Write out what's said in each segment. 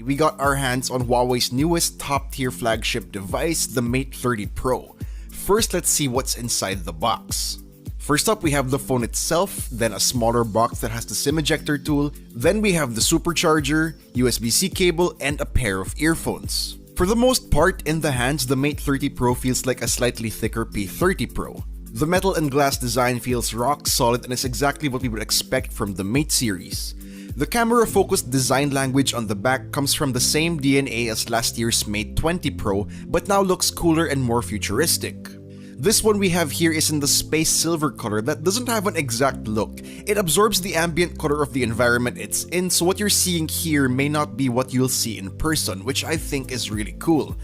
we got our hands on Huawei's newest top-tier flagship device, the Mate 30 Pro. First, let's see what's inside the box. First up, we have the phone itself, then a smaller box that has the SIM ejector tool, then we have the supercharger, USB-C cable, and a pair of earphones. For the most part, in the hands, the Mate 30 Pro feels like a slightly thicker P30 Pro. The metal and glass design feels rock solid and is exactly what we would expect from the Mate series. The camera-focused design language on the back comes from the same DNA as last year's Mate 20 Pro, but now looks cooler and more futuristic. This one we have here is in the space silver color that doesn't have an exact look. It absorbs the ambient color of the environment it's in, so what you're seeing here may not be what you'll see in person, which I think is really cool.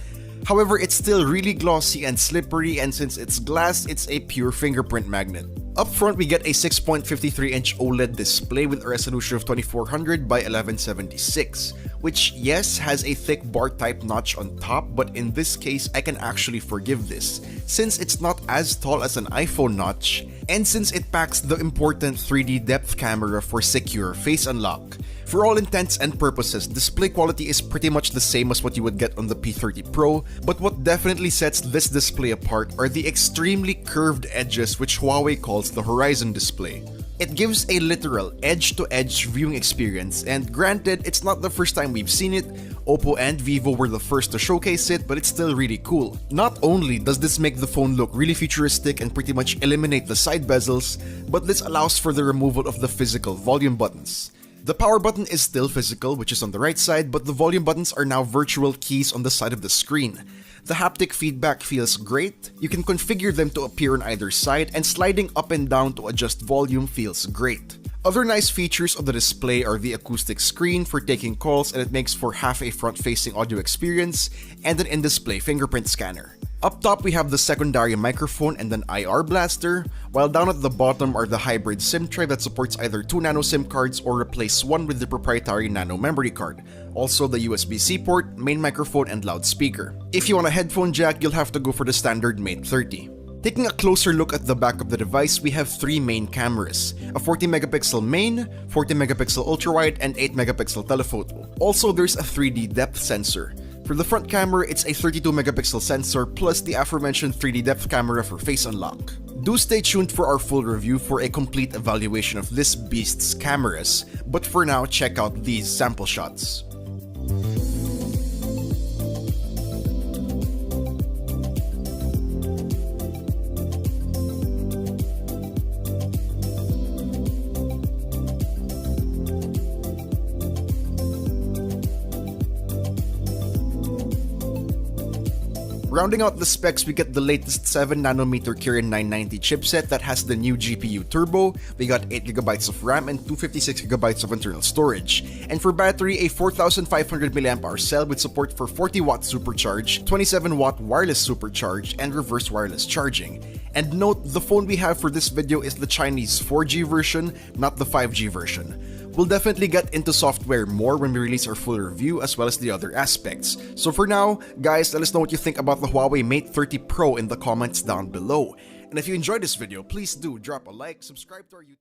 However, it's still really glossy and slippery, and since it's glass, it's a pure fingerprint magnet. Up front, we get a 6.53-inch OLED display with a resolution of 2400 by 1176, which yes, has a thick bar-type notch on top, but in this case, I can actually forgive this, since it's not as tall as an iPhone notch, and since it packs the important 3D depth camera for secure face unlock. For all intents and purposes, display quality is pretty much the same as what you would get on the P30 Pro, but what definitely sets this display apart are the extremely curved edges which Huawei calls the Horizon display. It gives a literal edge-to-edge viewing experience, and granted, it's not the first time we've seen it. Oppo and Vivo were the first to showcase it, but it's still really cool. Not only does this make the phone look really futuristic and pretty much eliminate the side bezels, but this allows for the removal of the physical volume buttons. The power button is still physical, which is on the right side, but the volume buttons are now virtual keys on the side of the screen. The haptic feedback feels great, you can configure them to appear on either side, and sliding up and down to adjust volume feels great. Other nice features of the display are the acoustic screen for taking calls, and it makes for half a front-facing audio experience, and an in-display fingerprint scanner. Up top, we have the secondary microphone and an IR blaster, while down at the bottom are the hybrid SIM tray that supports either 2 nano SIM cards or replace one with the proprietary nano memory card. Also the USB-C port, main microphone, and loudspeaker. If you want a headphone jack, you'll have to go for the standard Mate 30. Taking a closer look at the back of the device, we have 3 main cameras, a 40-megapixel main, 40-megapixel ultrawide, and 8-megapixel telephoto. Also, there's a 3D depth sensor. For the front camera, it's a 32-megapixel sensor plus the aforementioned 3D depth camera for face unlock. Do stay tuned for our full review for a complete evaluation of this beast's cameras, but for now, check out these sample shots. Rounding out the specs, we get the latest 7nm Kirin 990 chipset that has the new GPU turbo. We got 8GB of RAM and 256GB of internal storage. And for battery, a 4500mAh cell with support for 40W supercharge, 27W wireless supercharge, and reverse wireless charging. And note, the phone we have for this video is the Chinese 4G version, not the 5G version. We'll definitely get into software more when we release our full review as well as the other aspects. So for now, guys, let us know what you think about the Huawei Mate 30 Pro in the comments down below. And if you enjoyed this video, please do drop a like, subscribe to our YouTube